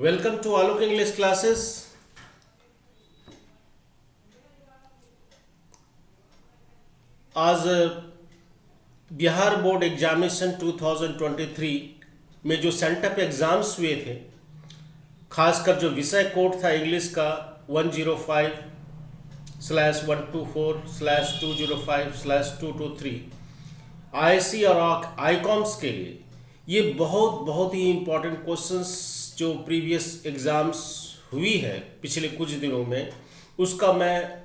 Welcome to Alok English classes. आज Bihar board examination 2023 में जो सेंटअप एग्ज़ाम्स हुए थे, खासकर जो विषय कोड था इंग्लिश का 105/124/205/223 आईएससी और आईकॉम्स के लिए ये बहुत ही इम्पोर्टेंट क्वेश्चंस जो प्रीवियस एग्ज़ाम्स हुई है पिछले कुछ दिनों में, उसका मैं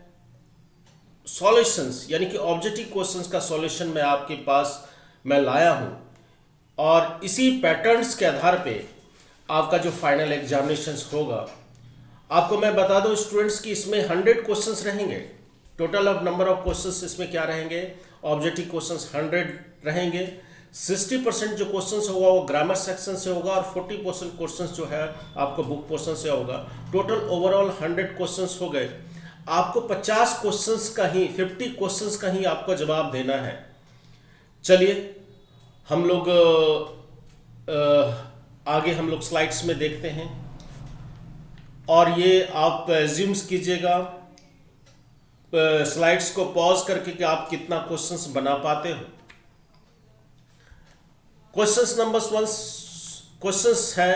सॉल्यूशंस यानी कि ऑब्जेक्टिव क्वेश्चंस का सॉल्यूशन मैं आपके पास मैं लाया हूँ और इसी पैटर्न्स के आधार पे आपका जो फाइनल एग्जामिनेशंस होगा। आपको मैं बता दूं स्टूडेंट्स कि इसमें 100 क्वेश्चंस रहेंगे। Total of number of questions इसमें क्या रहेंगे, ऑब्जेक्टिव क्वेश्चंस 100 रहेंगे। 60% जो क्वेश्चंस होगा वो ग्रामर सेक्शन से होगा और 40% क्वेश्चंस जो है आपको बुक पोर्शन से होगा। टोटल ओवरऑल 100 क्वेश्चंस हो गए। आपको 50 क्वेश्चंस का ही 50 क्वेश्चंस का ही आपको जवाब देना है। चलिए हम लोग आगे हम लोग स्लाइड्स में देखते हैं और ये आप एज्यूम्स कीजिएगा स्लाइड्स को पॉज करके कि आप कितना क्वेश्चंस बना पाते हो। क्वेश्चंस है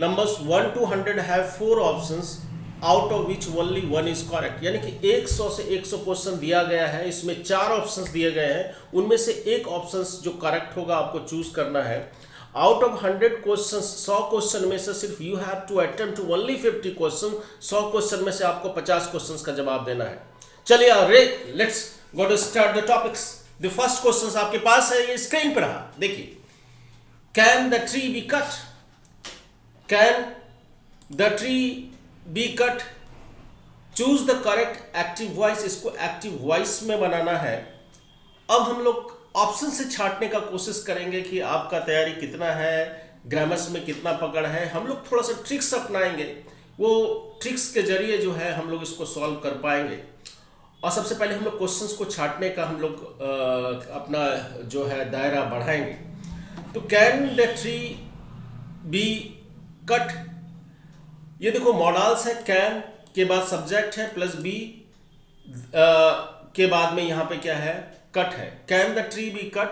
numbers 1 to 100 have 4 options out of which only 1 is correct. यानी कि 100 से 100 क्वेश्चन दिया गया है, इसमें 4 ऑप्शंस दिए गए हैं, उनमें से एक ऑप्शन जो करेक्ट होगा आपको चूज करना है। आउट ऑफ 100 क्वेश्चन 100 क्वेश्चन में से सिर्फ you have to attempt only 50 question. 100 question में से आपको 50 क्वेश्चन का जवाब देना है। चलिए let's go to start the topics. The first question आपके पास है, ये स्क्रीन पर रहा, देखिए। Can the tree be cut? Can the tree be cut? Choose the correct active voice. इसको एक्टिव वॉइस में बनाना है। अब हम लोग ऑप्शन से छांटने का कोशिश करेंगे कि आपका तैयारी कितना है, ग्रामर्स में कितना पकड़ है। हम लोग थोड़ा सा ट्रिक्स अपनाएंगे, वो ट्रिक्स के जरिए जो है हम लोग इसको सॉल्व कर पाएंगे। और सबसे पहले हम लोग क्वेश्चंस को छांटने का हम लोग अपना जो है दायरा बढ़ाएंगे। तो can the tree be cut, ये देखो मॉडल्स है। कैन के बाद सब्जेक्ट है प्लस बी के बाद में यहाँ पे क्या है, कट है। Can the tree be cut.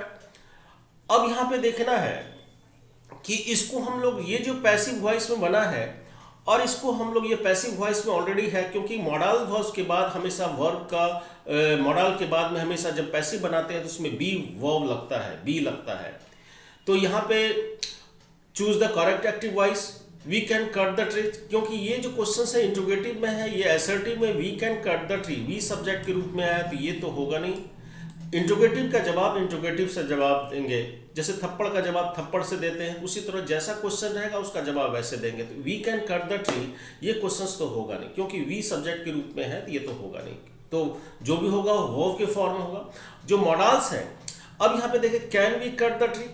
अब यहाँ पे देखना है कि इसको हम लोग ये जो पैसिव वॉइस में बना है और इसको हम लोग ये पैसिव वॉइस में ऑलरेडी है, क्योंकि मॉडल वॉइस के बाद हमेशा वर्ब का मॉडल के बाद में हमेशा जब पैसिव बनाते हैं तो उसमें बी वर्ब लगता है, बी लगता है। तो यहाँ पे choose the correct active voice. We can cut the tree, क्योंकि ये जो क्वेश्चन है इंट्रोगेटिव में है, ये असर्टिव में we can cut the tree, we subject के रूप में आया तो ये तो होगा नहीं। इंट्रोगेटिव का जवाब इंट्रोगेटिव से जवाब देंगे, जैसे थप्पड़ का जवाब थप्पड़ से देते हैं, उसी तरह जैसा क्वेश्चन रहेगा उसका जवाब वैसे देंगे। तो we can cut the tree, ये क्वेश्चन तो होगा नहीं, क्योंकि वी सब्जेक्ट के रूप में है तो ये तो होगा नहीं। तो जो भी होगा वो वर्ब के फॉर्म में होगा। जो मॉडल्स हैं, अब यहाँ पे देखिए can we cut the tree.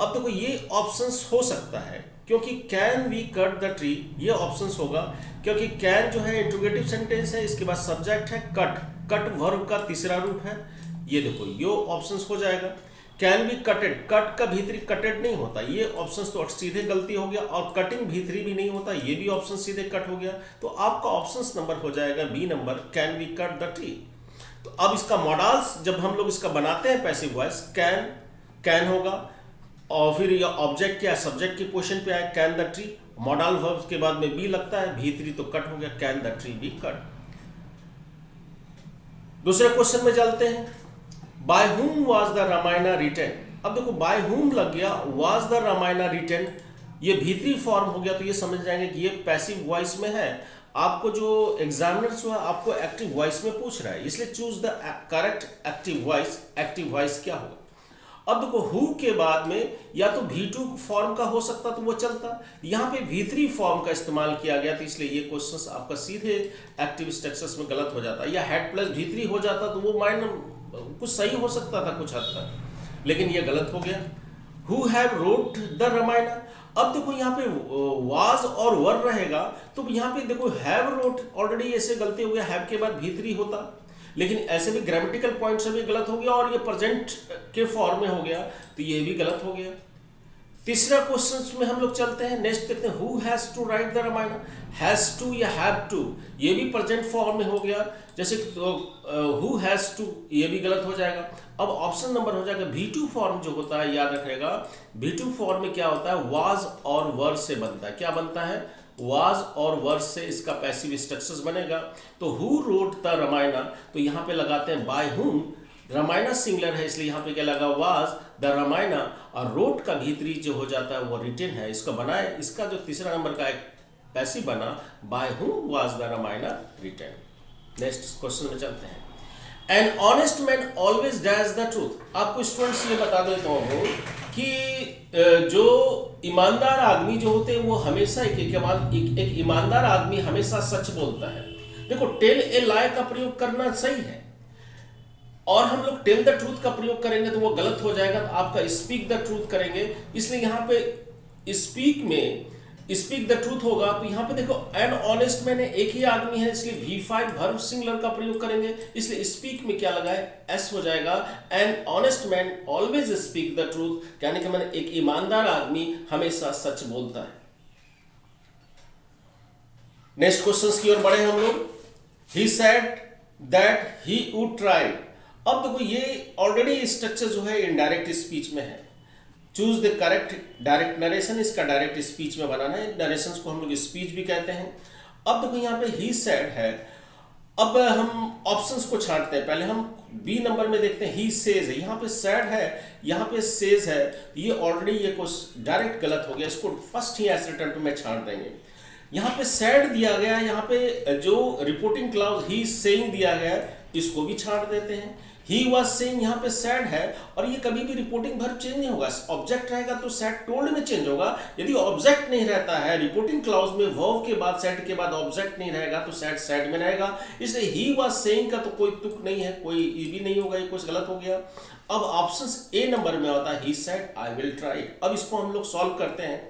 अब देखो ये ऑप्शंस हो सकता है, क्योंकि can we cut the tree ये ऑप्शंस होगा, क्योंकि कैन जो है इंट्रोगेटिव सेंटेंस है, इसके बाद सब्जेक्ट है कट, कट वर्ब का तीसरा रूप है। ये देखो ये ऑप्शंस हो जाएगा। कैन बी कटेड, कट का भीतरी कटेड नहीं होता, ये ऑप्शंस तो सीधे गलती हो गया। और कटिंग भीतरी भी नहीं होता, ये भी ऑप्शन सीधे कट हो गया। तो आपका ऑप्शंस नंबर हो जाएगा B number, can be cut the tree. तो अब इसका मॉडल्स जब हम लोग इसका बनाते हैं पैसिव वॉइस, कैन होगा और फिर ये ऑब्जेक्ट या सब्जेक्ट की पोजीशन पे आए can the tree, modal verb के बाद में बी लगता है, भीतरी तो कट हो गया, can the tree be cut. दूसरे क्वेश्चन में चलते हैं। Bye whom was the Ramayan written. अब देखो बाय हुम लग गया, वाज द रामायण रिटन, ये भीतरी फॉर्म हो गया, तो ये समझ जाएंगे कि ये पैसिव वॉइस में है। आपको जो एग्जामिनर जो है आपको एक्टिव वॉइस में पूछ रहा है, इसलिए choose the correct active voice. Active voice क्या होगा? अब देखो हु के बाद में या तो V2 फॉर्म का हो सकता तो वो चलता, यहाँ पे V3 फॉर्म का इस्तेमाल किया गया, तो इसलिए ये क्वेश्चन आपका सीधे एक्टिव स्ट्रक्चर्स में गलत हो जाता। या हेड प्लस V3 हो जाता तो वो माइंड कुछ सही हो सकता था कुछ हद तक, लेकिन ये गलत हो गया। Who have wrote the Ramayana. अब देखो यहाँ पे वाज और वर रहेगा, तो यहाँ पे देखो हैव रोट ऑलरेडी ऐसे गलती हो गया, हैव के बाद V3 होता, लेकिन ऐसे भी ग्रामेटिकल पॉइंट से भी गलत हो गया और ये प्रेजेंट के फॉर्म में हो गया, तो ये भी गलत हो गया। तीसरा क्वेश्चन में हम लोग चलते हैं, नेक्स्ट देखते हैं, who has to write the Ramayana. Has to या हैव टू, ये भी प्रेजेंट फॉर्म में हो गया, जैसे हु हैज टू ये भी गलत हो जाएगा। अब ऑप्शन नंबर हो जाएगा V2 फॉर्म जो होता है, याद रखिएगा V2 फॉर्म में क्या होता है, वाज और वर से बनता है। क्या बनता है, वाज और वर से इसका पैसिव स्ट्रक्चर बनेगा। तो हु रोट द रामायण, तो यहाँ पे लगाते हैं बाय हुम, रामायण सिंगुलर है इसलिए यहाँ पे क्या लगा, वाज द रामायण, और रोट का भीतरी जो हो जाता है वो रिटेन है, इसका बनाए। इसका जो तीसरा नंबर का एक पैसिव बना, by whom was the Ramayana written. Next question में चलते हैं, an honest man always does the truth. आपको स्टूडेंट्स ये बता देता हूँ कि जो ईमानदार आदमी जो होते हैं वो हमेशा एक ईमानदार आदमी हमेशा सच बोलता है। देखो टेल ए लाई का प्रयोग करना सही है, और हम लोग टेल द ट्रूथ का प्रयोग करेंगे तो वो गलत हो जाएगा, तो आपका स्पीक द ट्रूथ करेंगे। इसलिए यहाँ पे स्पीक में स्पीक द ट्रूथ होगा, तो यहाँ पे देखो एन ऑनेस्ट मैन एक ही आदमी है, इसलिए V5 वर्ब सिंगुलर का प्रयोग करेंगे, इसलिए स्पीक में क्या लगा है, एस हो जाएगा। N honest man always speak the truth, कहने के मैंने एक ईमानदार आदमी हमेशा सच बोलता है। नेक्स्ट क्वेश्चन की ओर बढ़े हम लोग, he said that he would try. अब देखो ये ऑलरेडी स्ट्रक्चर जो है इनडायरेक्ट स्पीच में है, choose the correct direct narration, इसका डायरेक्ट स्पीच में बनाना है। नरेशंस को हम लोग स्पीच भी कहते हैं। अब देखो यहाँ पे ही सेड है, अब हम ऑप्शंस को छांटते हैं। पहले हम बी नंबर में देखते हैं, ही सेज है, यहाँ पे सेड है, यहाँ पे सेज है, ये ऑलरेडी ये कुछ डायरेक्ट गलत हो गया, इसको फर्स्ट ही एज रिटर्न में छांट देंगे। यहाँ पे सेड दिया गया, यहाँ पे जो रिपोर्टिंग क्लाउज ही सेइंग दिया गया, इसको भी छांट देते हैं। ही वॉज सेइंग, यहाँ पे सैड है, और ये कभी भी रिपोर्टिंग वर्ब चेंज नहीं होगा। ऑब्जेक्ट रहेगा तो सैड टोल्ड में चेंज होगा। यदि ऑब्जेक्ट नहीं रहता है रिपोर्टिंग क्लाउज में, वर्ब के बाद सैड के बाद ऑब्जेक्ट नहीं रहेगा तो सैड सैड में रहेगा। इसलिए ही वॉज सेइंग का तो कोई तुक नहीं है, कोई ये भी नहीं होगा, ये कुछ गलत हो गया। अब ऑप्शन ए नंबर में होता है ही सेड आई विल ट्राई। अब इसको हम लोग सॉल्व करते हैं।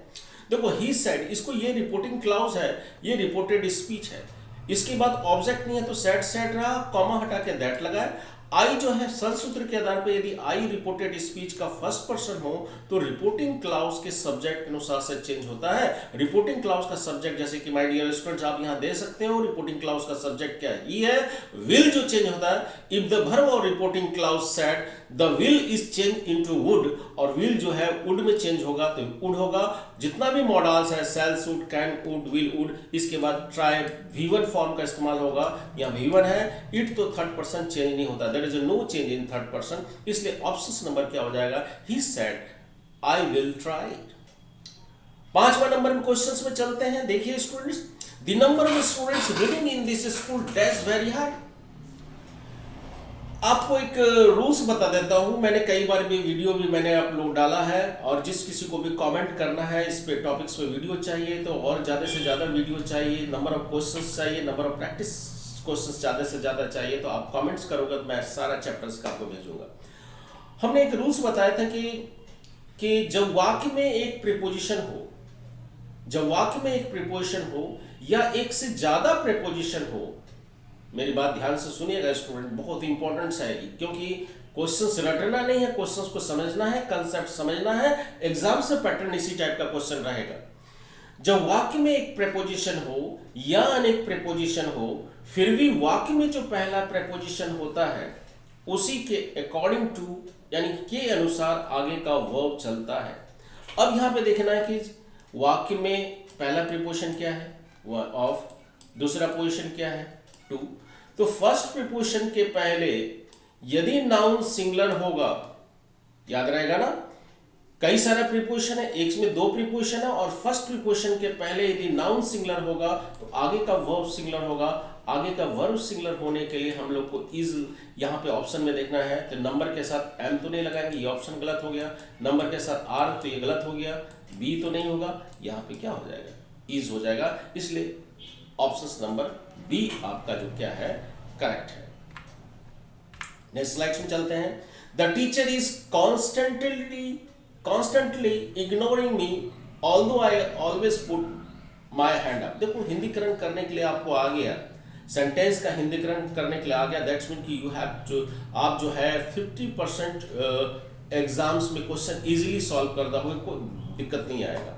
देखो ही सेड, इसको ये रिपोर्टिंग क्लाउज है, ये रिपोर्टेड स्पीच है, इसके बाद ऑब्जेक्ट नहीं है तो सैड सैड रहा, कॉमा हटा के दैट लगाए। आई जो है संसूत्र के आधार पर, यदि आई रिपोर्टेड स्पीच का फर्स्ट पर्सन हो तो रिपोर्टिंग क्लाउज के सब्जेक्ट के अनुसार से चेंज होता है। रिपोर्टिंग क्लाउज का सब्जेक्ट, जैसे कि माय डियर स्टूडेंट्स आप यहां दे सकते हो, रिपोर्टिंग क्लाउज का सब्जेक्ट क्या ही है, विल जो चेंज होता है। इफ द वर्ब और reporting clause said the will is change into would, और विल जो है वुड में चेंज होगा तो वुड होगा। जितना भी मॉडल्स है, shall would, can would, will would, इसके बाद ट्राई V1 फॉर्म का इस्तेमाल होगा। यहाँ V1 है, इट तो थर्ड पर्सन चेंज नहीं होता, there is no change in third person, इसलिए ऑप्शन नंबर क्या हो जाएगा, he said I will try. पांचवा नंबर में क्वेश्चंस में चलते हैं। देखिए students, the number of students living in this school dash very high. आपको एक रूल्स बता देता हूं, मैंने कई बार भी वीडियो भी मैंने अपलोड डाला है, और जिस किसी को भी कमेंट करना है इस पे टॉपिक्स पे वीडियो चाहिए तो और ज़्यादा से ज़्यादा वीडियो चाहिए, नंबर ऑफ क्वेश्चंस चाहिए, नंबर ऑफ प्रैक्टिस क्वेश्चंस ज़्यादा से ज़्यादा चाहिए, तो आप कमेंट्स करोगे तो मैं सारा चैप्टर्स का आपको भेजूंगा। हमने एक रूल्स बताया था कि जब वाक्य में एक प्रीपोजिशन हो, जब वाक्य में एक प्रीपोजिशन हो या एक से ज़्यादा प्रीपोजिशन हो, मेरी बात ध्यान से सुनिएगा स्टूडेंट, बहुत इंपॉर्टेंट है, क्योंकि क्वेश्चंस रटना नहीं है, क्वेश्चंस को समझना है, कंसेप्ट समझना है। एग्जाम से पैटर्न इसी टाइप का क्वेश्चन रहेगा। जब वाक्य में एक प्रीपोजिशन हो या अनेक प्रीपोजिशन हो, फिर भी वाक्य में जो पहला प्रीपोजिशन होता है उसी के अकॉर्डिंग टू, यानी के अनुसार आगे का वर्ब चलता है। अब यहां पे देखना है कि वाक्य में पहला प्रीपोजिशन क्या है, ऑफ, दूसरा पोजिशन क्या है, टू। तो फर्स्ट प्रीपोजिशन के पहले यदि नाउन सिंगुलर होगा, याद रहेगा ना, कई सारे प्रीपोजिशन है, एक में दो प्रीपोजिशन है, और फर्स्ट प्रीपोजिशन के पहले यदि नाउन सिंगुलर होगा तो आगे का वर्ब सिंगुलर होगा। आगे का वर्ब सिंगुलर होने के लिए हम लोग को इज यहाँ पे ऑप्शन में देखना है, तो नंबर के साथ एम तो नहीं लगाएंगे, ये ऑप्शन गलत हो गया। नंबर के साथ आर तो ये गलत हो गया, बी तो नहीं होगा, यहाँ पे क्या हो जाएगा, इज हो जाएगा। इसलिए ऑप्शन नंबर बी आपका जो क्या है, करेक्ट है। नेक्स्ट स्लाइड में चलते हैं। The teacher is constantly ignoring me although I always put my hand up. देखो हिंदीकरण करने के लिए आपको आ गया, सेंटेंस का हिंदीकरण करने के लिए आ गया, दैट्स मीन कि यू हैव टू, आप जो है 50% एग्जाम्स में क्वेश्चन इजीली सॉल्व कर दोगे। दिक्कत नहीं आएगा।